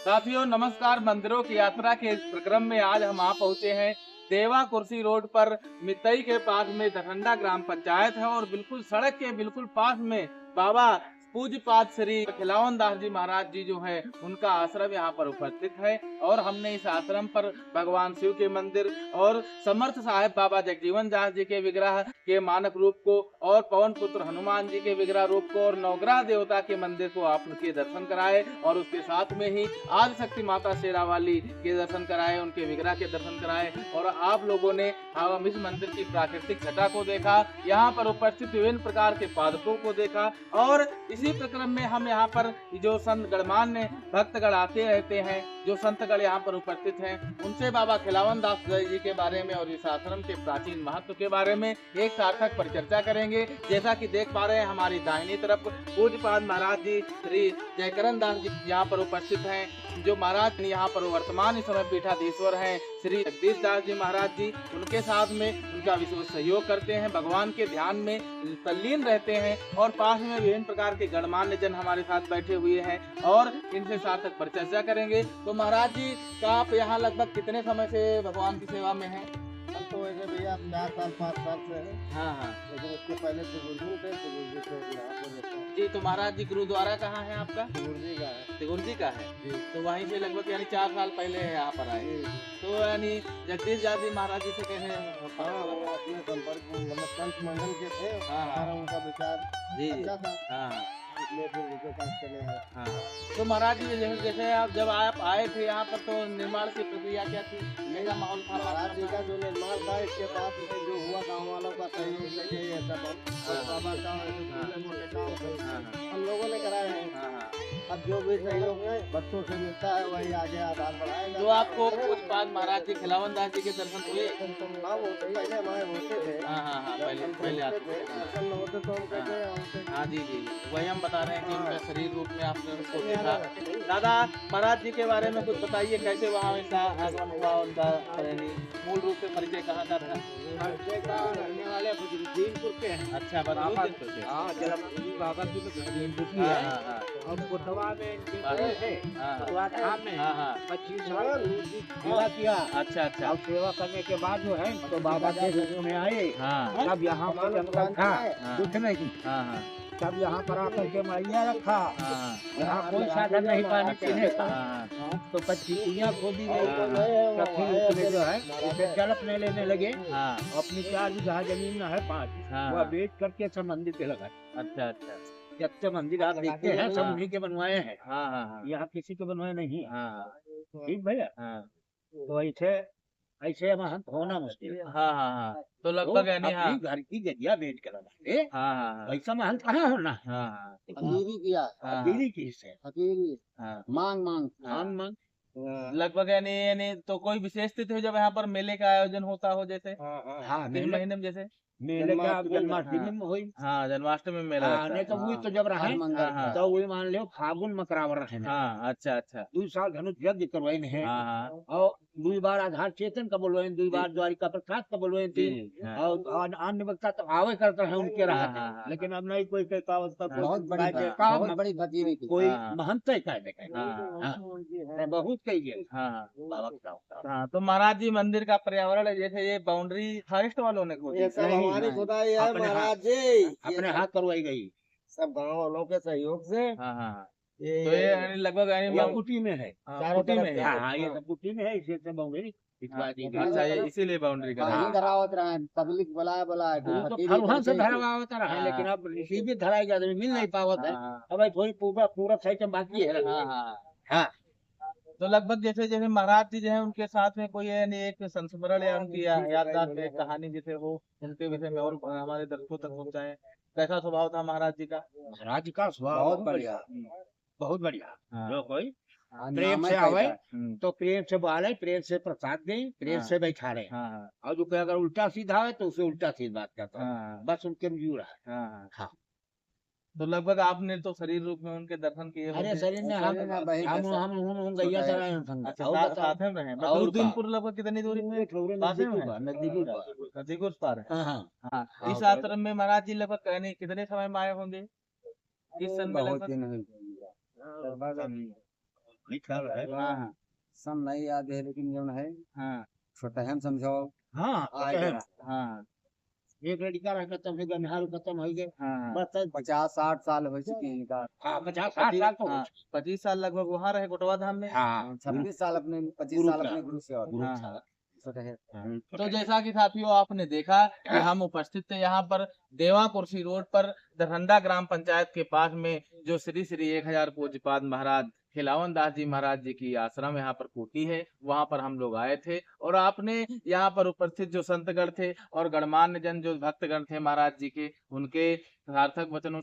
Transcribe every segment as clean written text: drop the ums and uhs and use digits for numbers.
साथियों नमस्कार। मंदिरों की यात्रा के इस प्रक्रम में आज हम आ पहुंचे हैं देवा कुर्सी रोड पर मितई के पास में धरहंडा ग्राम पंचायत है और बिल्कुल सड़क के बिल्कुल पास में बाबा पूज्यपाद श्री खिलावन दास जी महाराज जी जो है उनका आश्रम यहाँ पर उपस्थित है। और हमने इस आश्रम पर भगवान शिव के मंदिर और समर्थ साहेब बाबा जगजीवन दास जी के विग्रह के मानक रूप को और पवन पुत्र हनुमान जी के विग्रह रूप को और नवग्रह देवता के मंदिर को आपके दर्शन कराए और उसके साथ में ही आदि शक्ति माता शेरावाली के दर्शन कराए, उनके विग्रह के दर्शन कराए। और आप लोगों ने हम इस मंदिर की प्राकृतिक छटा को देखा, यहाँ पर उपस्थित विभिन्न प्रकार के पादपों को देखा और इसी प्रक्रम में हम यहाँ पर जो संत गणमान्य भक्तगण आते रहते हैं, जो संतगण यहाँ पर उपस्थित हैं, उनसे बाबा खिलावन दास जी के बारे में और इस आश्रम के प्राचीन महत्व के बारे में एक सार्थक पर चर्चा करेंगे। जैसा कि देख पा रहे हैं हमारी दाहिनी तरफ पूज्यपाद महाराज जी श्री जयकरण दास जी यहाँ पर उपस्थित हैं, जो महाराज यहाँ पर वर्तमान इस समय पीठाधीश्वर हैं श्री जगदीश दास जी महाराज जी। उनके साथ में उनका विशेष सहयोग करते हैं, भगवान के ध्यान में तल्लीन रहते हैं और पास में विभिन्न प्रकार के गणमान्य जन हमारे साथ बैठे हुए हैं और इनसे सार्थक पर चर्चा करेंगे। तो महाराज जी का आप यहाँ लगभग कितने समय से भगवान की सेवा में हैं? हम तो वैसे भैया 4 साल 5 साल से है, हाँ, लेकिन उसके पहले से गुरु थे तो गुरु से यहाँ पे रहते हैं। जी। तो महाराज जी गुरुद्वारा कहाँ है आपका? गुरु जी का है तिगुर जी का है जी। तो वहीं से लगभग यानी 4 साल पहले यहाँ पर आए। जी। तो यानी जगदीश दास जी महाराज जी से कैसे? हाँ, वो अपने संपर्क में मतलब संत मंडल के थे, हाँ, हाँ। हमारा उनका विचार जी। अच्छा था, हाँ, इसलिए फिर उनके साथ चले हैं। हाँ। तो महाराज जी जैसे आप जब आप आए थे यहाँ पर तो निर्माण की प्रक्रिया क्या थी, कैसा माहौल था? महाराज जी का जो निर्माण था इसके बाद में जो हुआ गाँव वालों का सहयोग लेके ये सब बाबा का छोटे मोटे काम थे, हम लोगों ने कराए हैं। अब जो भी सहयोग है बच्चों से मिलता है वही आगे आधार बढ़ाएगा। तो आपको पूज्यपाद महाराज जी खिलावन दास जी के दर्शन हुए? हाँ, वो पहले हमारे होते थे। हाँ, पहले आते थे। दर्शन न होते तो हम कहते हैं हाँ जी, वही हम बता रहे हैं कि उनका शरीर रूप में आपने उनको देखा। दादा महाराज जी के बारे में कुछ बताइए, कैसे वहाँ ऐसा आगमन हुआ उनका, यानी मूल रूप से परिचय कहाँ का था? परिचय का रहने वाले बुजुर्गीनपुर के हैं। अच्छा, बदलापुर से। हाँ, जब बाबा जी तो बुजुर्गीनपुर की है और कोटवा में में 25 साल सेवा किया। अच्छा। और सेवा करने के बाद जो है तो बाबा के रूप में आए। तब यहाँ पर जंगल था कुछ नहीं, तब यहाँ पर आकर के मैया रखा। यहाँ कोई साधन नहीं पानी पीने का, तो पच्चीसियाँ खोदी गई। तब फिर उसमें जो है उसे जल अपने लेने लगे। अपनी 4 बीघा जमीन है 5, वह बेच करके सब मंदिर पे लगा। अच्छा। जब मंदिर आप देखते हैं सब उन्हीं के बनवाए हैं, हाँ। यहाँ किसी के बनवाए नहीं। हाँ। ठीक भैया, तो ऐसे महंत होना मुश्किल है। हाँ। तो लगभग यानी अपनी घर की जगह बेच कर लगा। हाँ। ऐसा महंत कहाँ होना? फकीरी किया, फकीरी की से फकीरी मांग मांग लगभग यानी तो कोई विशेष तिथि हो जब यहाँ पर मेले का आयोजन होता हो, जैसे हाँ, 3 महीने में, जैसे मेले का जन्माष्टमी में हुई। हाँ, जन्माष्टमी में मेला लगता नहीं है। तो वही तो जब रहे हाँ। तो वही मान लो फागुन मकरावर रहे। हाँ, अच्छा। 2 साल धनुष यज्ञ करवाए हैं हाँ। और 2 बार आधार चेतन का बोलवाए, 2 बार द्वारिका प्रसाद का बोलवाए, और अन्य वक्ता तो आवे करते हैं उनके रहा। लेकिन अब नहीं कोई कहता बहुत बड़ी फकीरी थी। कोई महंत कह दे बहुत कही। हाँ। तो महाराज जी मंदिर का पर्यावरण है, जैसे ये बाउंड्री फॉरेस्ट वालों ने खोदी? हमारी खुदाई है अपने महाराज जी, अपने हाथ करवाई गई, सब गांव वालों के सहयोग से। हाँ। तो ये यानी लगभग ये कुटी में है, चारों कुटी में तरफ है। हाँ ये सब कुटी में है, इसी से बाउंड्री अच्छा, ये इसीलिए बाउंड्री का कहीं धरावत रहे, पब्लिक बुलाए फलुहान से धरवावत रहे, लेकिन अब ऋषि भी धराई गया मिल नहीं पावत है। अब थोड़ी पूरा साइड बाकी है। हाँ। तो लगभग जैसे महाराज जी जो है उनके साथ में कोई यानी एक संस्मरण या उनकी यादगार एक कहानी जैसे हो, उनके विषय में और हमारे दर्शकों तक पहुंचाए। कैसा स्वभाव था महाराज जी का? महाराज का स्वभाव बहुत बढ़िया। जो कोई प्रेम नाम से है आवे कैसा? तो प्रेम से बोले, प्रेम से प्रसाद दे, प्रेम से बैठा रहे। और जो कोई अगर उल्टा सीधा है तो उसे उल्टा सीधा बात करता है, बस उनके मंजूर है। हाँ। तो लगभग आपने तो शरीर रूप में उनके दर्शन किए अरे होंगे। शरीर में हम गैया चराए हैं संग। अच्छा, साथ में रहे। बदरुद्दीनपुर लगभग कितनी दूरी में? नजदीक उस पार है। हाँ। इस आश्रम में महाराज जी लगभग कहने कितने समय में आए होंगे? इस सन में लगभग नहीं ख्याल है। हाँ सम नहीं याद है लेकिन जो है हाँ छोटा हम समझो हाँ आएगा। हाँ एक लड़का रहा खत्म हो गया निहाल खत्म हो गए हाँ बस 50-60 साल हो चुके हैं इनका। हाँ 50-60 साल तो हो हाँ, 25 साल लगभग वहाँ रहे कोटवा धाम में। हाँ 26 साल अपने 25 गुरु साल का। अपने गुरु से और गुरु हाँ, था। हाँ। छोटा है। तो जैसा कि साथियों आपने देखा कि हम उपस्थित थे यहाँ पर देवा कुर्सी रोड पर दरहंडा ग्राम पंचायत के पास में जो श्री श्री 1000 पूज्यपाद महाराज खिलावन दास जी महाराज जी की आश्रम यहाँ पर कोठी है, वहाँ पर हम लोग आए थे और आपने यहाँ पर उपस्थित जो संतगण थे और गणमान्य जन जो भक्तगण थे महाराज जी के, उनके सार्थक वचनों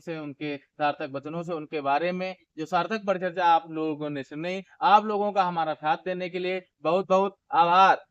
से उनके बारे में जो सार्थक परिचर्चा आप लोगों ने सुनी, आप लोगों का हमारा साथ देने के लिए बहुत बहुत आभार।